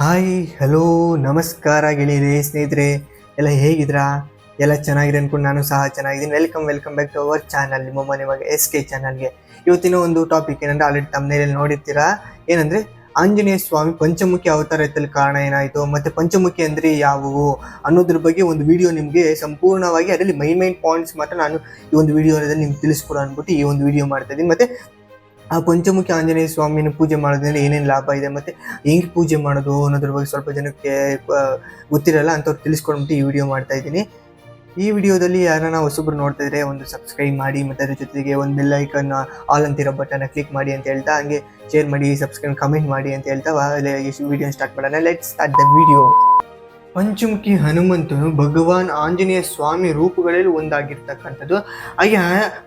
Hi hello ನಮಸ್ಕಾರ ಗೆಳೆಯರೇ ಸ್ನೇಹಿತರೆ ಎಲ್ಲ ಹೇಗಿದ್ದೀರಾ? ಎಲ್ಲ ಚೆನ್ನಾಗಿದೆ ಅನ್ಕೊಂಡು ನಾನು ಸಹ ಚೆನ್ನಾಗಿದ್ದೀನಿ. Welcome back to our channel, ನಿಮ್ಮ ಮನೆ ಮಗ SK ಚಾನಲ್ಗೆ. ಇವತ್ತಿನ ಒಂದು ಟಾಪಿಕ್ ಏನಂದರೆ ಆಲ್ರೆಡಿ ತಮ್ಮನೇಲಿ ನೋಡಿರ್ತೀರಾ. ಏನಂದರೆ ಆಂಜನೇಯ ಸ್ವಾಮಿ ಪಂಚಮುಖಿ ಅವತಾರ ಎತ್ತಲು ಕಾರಣ ಏನಾಯಿತು, ಮತ್ತು ಪಂಚಮುಖಿ ಅಂದರೆ ಯಾವುವು ಅನ್ನೋದ್ರ ಬಗ್ಗೆ ಒಂದು ವಿಡಿಯೋ ನಿಮಗೆ ಸಂಪೂರ್ಣವಾಗಿ ಅದರಲ್ಲಿ ಮೈನ್ ಪಾಯಿಂಟ್ಸ್ ಮಾತ್ರ ನಾನು ಈ ಒಂದು ವಿಡಿಯೋದಲ್ಲಿ ನಿಮ್ಗೆ ತಿಳಿಸ್ಕೊಡೋ ಅಂದ್ಬಿಟ್ಟು ಈ ಒಂದು ವಿಡಿಯೋ ಮಾಡ್ತಾಯಿದ್ದೀನಿ. ಮತ್ತು ಆ ಪಂಚಮುಖಿ ಆಂಜನೇಯ ಸ್ವಾಮಿನ ಪೂಜೆ ಮಾಡೋದ್ರಿಂದ ಏನೇನು ಲಾಭ ಇದೆ ಮತ್ತು ಹೆಂಗೆ ಪೂಜೆ ಮಾಡೋದು ಅನ್ನೋದ್ರ ಬಗ್ಗೆ ಸ್ವಲ್ಪ ಜನಕ್ಕೆ ಗೊತ್ತಿರಲ್ಲ, ಅಂಥವ್ರು ತಿಳಿಸ್ಕೊಂಡ್ಬಿಟ್ಟು ಈ ವಿಡಿಯೋ ಮಾಡ್ತಾ ಇದ್ದೀನಿ. ಈ ವಿಡಿಯೋದಲ್ಲಿ ಯಾರನ್ನ ಹೊಸಬ್ರು ನೋಡ್ತಾ ಇದ್ರೆ ಒಂದು ಸಬ್ಸ್ಕ್ರೈಬ್ ಮಾಡಿ, ಮತ್ತು ಅದ್ರ ಜೊತೆಗೆ ಒಂದು ಬೆಲ್ ಐಕನ್ ಆಲ್ ಅಂತಿರೋ ಬಟನ್ನ ಕ್ಲಿಕ್ ಮಾಡಿ ಅಂತ ಹೇಳ್ತಾ, ಹಂಗೆ ಶೇರ್ ಮಾಡಿ, ಸಬ್ಸ್ಕ್ರೈಬ್, ಕಮೆಂಟ್ ಮಾಡಿ ಅಂತ ಹೇಳ್ತಾ ವಿಡಿಯೋ ಸ್ಟಾರ್ಟ್ ಮಾಡೋಣ. Let's start the video. ಪಂಚಮುಖಿ ಹನುಮಂತನು ಭಗವಾನ್ ಆಂಜನೇಯ ಸ್ವಾಮಿ ರೂಪಗಳಲ್ಲಿ ಒಂದಾಗಿರ್ತಕ್ಕಂಥದ್ದು. ಹಾಗೆ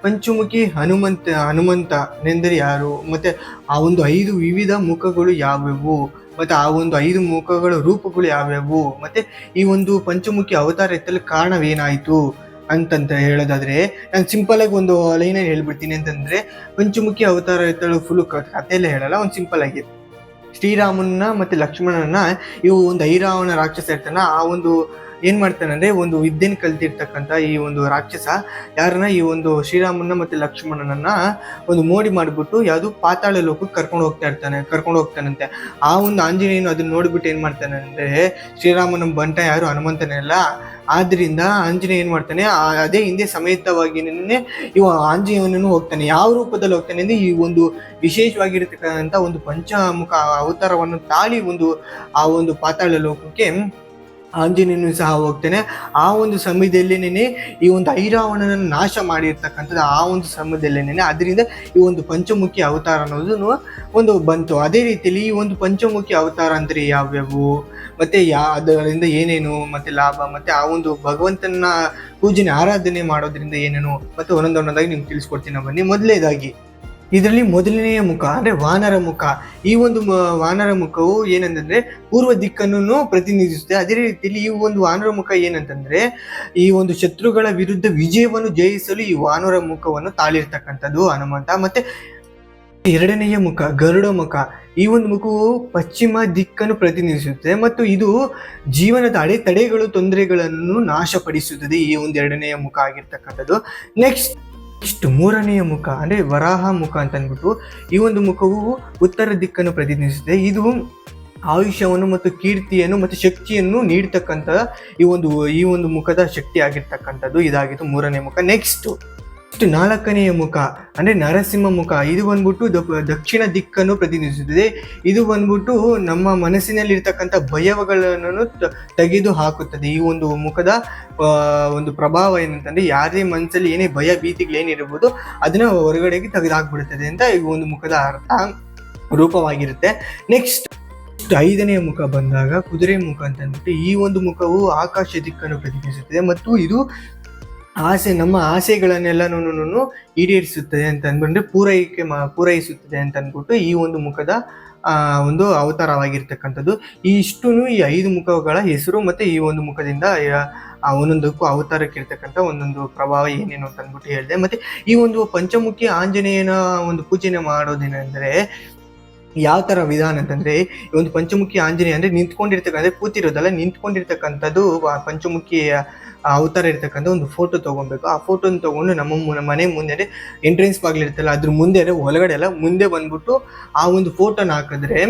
ಪಂಚಮುಖಿ ಹನುಮಂತನೆಂದರೆ ಯಾರು, ಮತ್ತು ಆ ಒಂದು 5 ವಿವಿಧ ಮುಖಗಳು ಯಾವ್ಯಾವು, ಮತ್ತು ಆ ಒಂದು 5 ಮುಖಗಳ ರೂಪಗಳು ಯಾವ್ಯಾವು, ಮತ್ತು ಈ ಒಂದು ಪಂಚಮುಖಿ ಅವತಾರ ಎತ್ತಲು ಕಾರಣವೇನಾಯಿತು ಅಂತಂತ ಹೇಳೋದಾದರೆ, ನಾನು ಸಿಂಪಲಾಗಿ ಒಂದು ಲೈನಲ್ಲಿ ಹೇಳ್ಬಿಡ್ತೀನಿ. ಅಂತಂದರೆ ಪಂಚಮುಖಿ ಅವತಾರ ಎತ್ತಲು ಫುಲ್ ಕಥೆಯಲ್ಲೇ ಹೇಳಲ್ಲ, ಒಂದು ಸಿಂಪಲ್ ಆಗಿ ಶ್ರೀರಾಮನ್ನ ಮತ್ತು ಲಕ್ಷ್ಮಣನ ಇವು ಒಂದು ಐರಾವಣ ರಾಕ್ಷಸ ಇರ್ತಾನ, ಆ ಒಂದು ಏನು ಮಾಡ್ತಾನಂದರೆ ಒಂದು ವಿದ್ಯೆನ ಕಲ್ತಿರ್ತಕ್ಕಂಥ ಈ ಒಂದು ರಾಕ್ಷಸ ಯಾರನ್ನ ಈ ಒಂದು ಶ್ರೀರಾಮನ್ನ ಮತ್ತು ಲಕ್ಷ್ಮಣನನ್ನ ಒಂದು ಮೋಡಿ ಮಾಡಿಬಿಟ್ಟು ಯಾವುದು ಪಾತಾಳ ಲೋಕಕ್ಕೆ ಕರ್ಕೊಂಡು ಹೋಗ್ತಾನಂತೆ. ಆ ಒಂದು ಆಂಜನೇಯನು ಅದನ್ನ ನೋಡಿಬಿಟ್ಟು ಏನು ಮಾಡ್ತಾನೆ ಅಂದರೆ, ಶ್ರೀರಾಮನ ಬಂಟ ಯಾರು ಹನುಮಂತನೇ ಅಲ್ಲ, ಆದ್ದರಿಂದ ಆಂಜನೇಯ ಏನು ಮಾಡ್ತಾನೆ, ಅದೇ ಹಿಂದೆ ಸಮೇತವಾಗಿ ಇವ ಆಂಜನೇಯನನ್ನು ಹೋಗ್ತಾನೆ. ಯಾವ ರೂಪದಲ್ಲಿ ಹೋಗ್ತಾನೆ ಅಂದರೆ, ಈ ಒಂದು ವಿಶೇಷವಾಗಿರ್ತಕ್ಕಂಥ ಒಂದು ಪಂಚಮುಖ ಅವತಾರವನ್ನು ತಾಳಿ ಆ ಒಂದು ಪಾತಾಳ ಲೋಕಕ್ಕೆ ಆಂಜನೇಯನು ಸಹ ಹೋಗ್ತಾನೆ. ಆ ಒಂದು ಸಮಯದಲ್ಲೇನೆ ಈ ಒಂದು ಐರಾವಣನನ್ನು ನಾಶ ಮಾಡಿರ್ತಕ್ಕಂಥದ್ದು ಆ ಒಂದು ಸಮಯದಲ್ಲೇನೆ, ಅದರಿಂದ ಈ ಒಂದು ಪಂಚಮುಖಿ ಅವತಾರ ಅನ್ನೋದು ಒಂದು ಬಂತು. ಅದೇ ರೀತಿಯಲ್ಲಿ ಈ ಒಂದು ಪಂಚಮುಖಿ ಅವತಾರ ಅಂದರೆ ಯಾವ್ಯಾವು, ಮತ್ತು ಅದರಿಂದ ಏನೇನು ಮತ್ತು ಲಾಭ, ಮತ್ತು ಆ ಒಂದು ಭಗವಂತನ ಪೂಜನೆ ಆರಾಧನೆ ಮಾಡೋದ್ರಿಂದ ಏನೇನು, ಮತ್ತು ಒಂದೊಂದಾಗಿ ನಿಮ್ಗೆ ತಿಳಿಸ್ಕೊಡ್ತೀನಿ. ಬನ್ನಿ. ಮೊದಲನೇದಾಗಿ ಇದರಲ್ಲಿ ಮೊದಲನೆಯ ಮುಖ ಅಂದರೆ ವಾನರ ಮುಖ. ಈ ಒಂದು ವಾನರ ಮುಖವು ಏನಂತಂದರೆ ಪೂರ್ವ ದಿಕ್ಕನ್ನು ಪ್ರತಿನಿಧಿಸುತ್ತೆ. ಅದೇ ರೀತಿಯಲ್ಲಿ ಈ ಒಂದು ವಾನರ ಮುಖ ಏನಂತಂದರೆ, ಈ ಒಂದು ಶತ್ರುಗಳ ವಿರುದ್ಧ ವಿಜಯವನ್ನು ಜಯಿಸಲು ಈ ವಾನರ ಮುಖವನ್ನು ತಾಳಿರ್ತಕ್ಕಂಥದ್ದು ಹನುಮಂತ. ಮತ್ತು ಎರಡನೆಯ ಮುಖ ಗರುಡ ಮುಖ. ಈ ಒಂದು ಮುಖವು ಪಶ್ಚಿಮ ದಿಕ್ಕನ್ನು ಪ್ರತಿನಿಧಿಸುತ್ತದೆ, ಮತ್ತು ಇದು ಜೀವನದ ಅಡೆತಡೆಗಳು ತೊಂದರೆಗಳನ್ನು ನಾಶಪಡಿಸುತ್ತದೆ. ಈ ಒಂದು ಎರಡನೆಯ ಮುಖ ಆಗಿರ್ತಕ್ಕಂಥದ್ದು. ನೆಕ್ಸ್ಟ್ ಮೂರನೆಯ ಮುಖ ಅಂದರೆ ವರಾಹ ಮುಖ ಅಂತ ಅಂದ್ಬಿಟ್ಟು, ಈ ಒಂದು ಮುಖವು ಉತ್ತರ ದಿಕ್ಕನ್ನು ಪ್ರತಿನಿಧಿಸುತ್ತದೆ. ಇದು ಆಯುಷ್ಯವನ್ನು ಮತ್ತು ಕೀರ್ತಿಯನ್ನು ಮತ್ತು ಶಕ್ತಿಯನ್ನು ನೀಡ್ತಕ್ಕಂಥ ಈ ಒಂದು ಮುಖದ ಶಕ್ತಿ ಆಗಿರ್ತಕ್ಕಂಥದ್ದು ಇದಾಗಿತ್ತು ಮೂರನೇ ಮುಖ. ನೆಕ್ಸ್ಟ್ ನಾಲ್ಕನೆಯ ಮುಖ ಅಂದರೆ ನರಸಿಂಹ ಮುಖ. ಇದು ಬಂದ್ಬಿಟ್ಟು ದಕ್ಷಿಣ ದಿಕ್ಕನ್ನು ಪ್ರತಿನಿಧಿಸುತ್ತದೆ. ಇದು ಬಂದ್ಬಿಟ್ಟು ನಮ್ಮ ಮನಸ್ಸಿನಲ್ಲಿರ್ತಕ್ಕಂಥ ಭಯಗಳನ್ನು ತೆಗೆದು ಹಾಕುತ್ತದೆ. ಈ ಒಂದು ಮುಖದ ಒಂದು ಪ್ರಭಾವ ಏನಂತಂದರೆ, ಯಾರೇ ಮನಸ್ಸಲ್ಲಿ ಏನೇ ಭಯ ಭೀತಿಗಳೇನಿರ್ಬೋದು ಅದನ್ನು ಹೊರಗಡೆಗೆ ತೆಗೆದುಹಾಕ್ಬಿಡುತ್ತದೆ ಅಂತ ಈ ಒಂದು ಮುಖದ ಅರ್ಥ ರೂಪವಾಗಿರುತ್ತೆ. ನೆಕ್ಸ್ಟ್ ಐದನೆಯ ಮುಖ ಬಂದಾಗ ಕುದುರೆ ಮುಖ ಅಂತ ಅಂದ್ಬಿಟ್ಟು, ಈ ಒಂದು ಮುಖವು ಆಕಾಶ ದಿಕ್ಕನ್ನು ಪ್ರತಿನಿಧಿಸುತ್ತದೆ, ಮತ್ತು ಇದು ನಮ್ಮ ಆಸೆಗಳನ್ನೆಲ್ಲನೂ ಈಡೇರಿಸುತ್ತದೆ ಅಂತ ಅಂದ್ಬಿಟ್ಟು ಪೂರೈಸುತ್ತದೆ ಅಂತ ಅಂದ್ಬಿಟ್ಟು ಈ ಒಂದು ಮುಖದ ಒಂದು ಅವತಾರವಾಗಿರ್ತಕ್ಕಂಥದ್ದು. ಇಷ್ಟು ಈ 5 ಮುಖಗಳ ಹೆಸರು, ಮತ್ತು ಈ ಒಂದು ಮುಖದಿಂದ ಒಂದೊಂದಕ್ಕೂ ಅವತಾರಕ್ಕಿರ್ತಕ್ಕಂಥ ಒಂದೊಂದು ಪ್ರಭಾವ ಏನೇನು ಅಂತ ಅಂದ್ಬಿಟ್ಟು ಹೇಳಿದೆ. ಮತ್ತು ಈ ಒಂದು ಪಂಚಮುಖಿ ಆಂಜನೇಯನ ಒಂದು ಪೂಜನೆ ಮಾಡೋದೇನೆಂದರೆ ಯಾವ ಥರ ವಿಧಾನ ಅಂತಂದರೆ, ಈ ಒಂದು ಪಂಚಮುಖಿ ಆಂಜನೇಯ ಅಂದರೆ ನಿಂತ್ಕೊಂಡಿರ್ತಕ್ಕಂಥ, ಕೂತಿರೋದಲ್ಲ, ನಿಂತ್ಕೊಂಡಿರ್ತಕ್ಕಂಥದ್ದು ಪಂಚಮುಖಿಯ ಅವತಾರ ಇರ್ತಕ್ಕಂಥ ಒಂದು ಫೋಟೋ ತೊಗೊಬೇಕು. ಆ ಫೋಟೋನ ತೊಗೊಂಡು ನಮ್ಮ ಮನೆ ಮುಂದೆ ಎಂಟ್ರೆನ್ಸ್ ಬಾಗಿಲಿರ್ತಲ್ಲ ಅದ್ರ ಮುಂದೆ ಒಳಗಡೆ ಎಲ್ಲ ಮುಂದೆ ಬಂದ್ಬಿಟ್ಟು ಆ ಒಂದು ಫೋಟೋನ ಹಾಕಿದ್ರೆ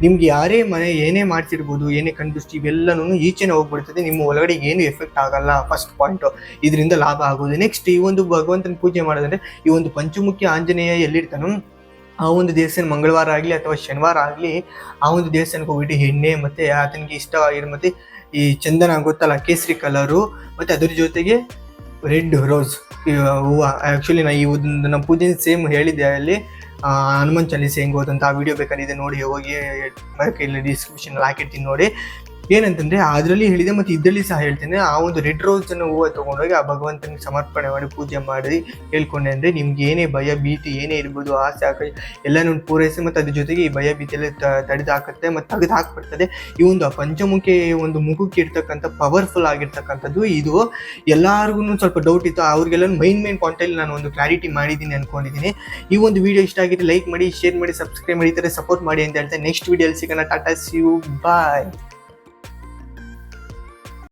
ನಿಮ್ಗೆ ಯಾರೇ ಮನೆ ಏನೇ ಮಾಡ್ತಿರ್ಬೋದು, ಏನೇ ಕಣ್ದೃಷ್ಟಿ ಇವೆಲ್ಲನೂ ಈಚೆನೇ ಹೋಗ್ಬಿಡ್ತದೆ, ನಿಮ್ಮ ಒಳಗಡೆ ಏನು ಎಫೆಕ್ಟ್ ಆಗಲ್ಲ. ಫಸ್ಟ್ ಪಾಯಿಂಟು, ಇದರಿಂದ ಲಾಭ ಆಗೋದು. ನೆಕ್ಸ್ಟ್ ಈ ಒಂದು ಭಗವಂತನ ಪೂಜೆ ಮಾಡೋದಂದರೆ, ಈ ಒಂದು ಪಂಚಮುಖಿ ಆಂಜನೇಯ ಎಲ್ಲಿರ್ತಾನೋ ಆ ಒಂದು ದೇವಸ್ಥಾನ ಮಂಗಳವಾರ ಆಗಲಿ ಅಥವಾ ಶನಿವಾರ ಆಗಲಿ ಆ ಒಂದು ದೇವಸ್ಥಾನಕ್ಕೆ ಹೋಗ್ಬಿಟ್ಟು ಎಣ್ಣೆ ಮತ್ತು ಆತನಿಗೆ ಇಷ್ಟವಾಗಿರೋ ಮತ್ತು ಈ ಚಂದನ ಗೊತ್ತಲ್ಲ, ಕೇಸರಿ ಕಲರು, ಮತ್ತು ಅದ್ರ ಜೊತೆಗೆ ರೆಡ್ ರೋಸ್ ಹೂವು. ಆ್ಯಕ್ಚುಲಿ ಈ ಒಂದು ನಮ್ಮ ಪೂಜೆ ಸೇಮ್ ಹೇಳಿದ್ದೆ ಅಲ್ಲಿ ಹನುಮಾನ್ ಚಾಲೀಸ ಹೆಂಗೆ ಹೋದಂತ ಆ ವಿಡಿಯೋ ಬೇಕಾದ್ರೆ ನೋಡಿ, ಹೋಗಿ ಇಲ್ಲಿ ಡಿಸ್ಕ್ರಿಪ್ಷನಲ್ಲಿ ಹಾಕಿರ್ತೀನಿ ನೋಡಿ. ಏನಂತಂದ್ರೆ ಅದರಲ್ಲಿ ಹೇಳಿದೆ ಮತ್ತು ಇದರಲ್ಲಿ ಸಹ ಹೇಳ್ತೇನೆ. ಆ ಒಂದು ರೆಡ್ ರೋಸ್ ಅನ್ನು ಹೂವು ತಗೊಂಡೋಗಿ ಆ ಭಗವಂತನಿಗೆ ಸಮರ್ಪಣೆ ಮಾಡಿ ಪೂಜೆ ಮಾಡಿ ಹೇಳ್ಕೊಂಡೆ ಅಂದ್ರೆ ನಿಮ್ಗೆ ಏನೇ ಭಯ ಭೀತಿ ಏನೇ ಇರ್ಬೋದು, ಆಸೆ ಆಕೈ ಎಲ್ಲನೂ ಪೂರೈಸಿ ಮತ್ತು ಅದ್ರ ಜೊತೆಗೆ ಈ ಭಯ ಭೀತಿಯಲ್ಲಿ ತಡೆದು ಹಾಕುತ್ತೆ ಮತ್ತು ತೆಗೆದು ಹಾಕ್ಬಿಡ್ತದೆ. ಈ ಒಂದು ಪಂಚಮುಖಿ ಒಂದು ಮುಖಕ್ಕೆ ಇರ್ತಕ್ಕಂಥ ಪವರ್ಫುಲ್ ಆಗಿರ್ತಕ್ಕಂಥದ್ದು ಇದು. ಎಲ್ಲರಿಗೂ ಸ್ವಲ್ಪ ಡೌಟ್ ಇತ್ತು, ಅವ್ರಿಗೆಲ್ಲ ಮೈನ್ ಪಾಯಿಂಟಲ್ಲಿ ನಾನು ಒಂದು ಕ್ಲಾರಿಟಿ ಮಾಡಿದ್ದೀನಿ ಅನ್ಕೊಂಡಿದ್ದೀನಿ. ಈ ಒಂದು ವಿಡಿಯೋ ಇಷ್ಟ ಆಗಿದ್ರೆ ಲೈಕ್ ಮಾಡಿ, ಶೇರ್ ಮಾಡಿ, ಸಬ್ಸ್ಕ್ರೈಬ್ ಮಾಡಿ, ಈ ಥರ ಸಪೋರ್ಟ್ ಮಾಡಿ ಅಂತ ಹೇಳ್ತಾ ನೆಕ್ಸ್ಟ್ ವಿಡಿಯೋಲಿ ಸಿಗೋಣ. Tata, see you, bye.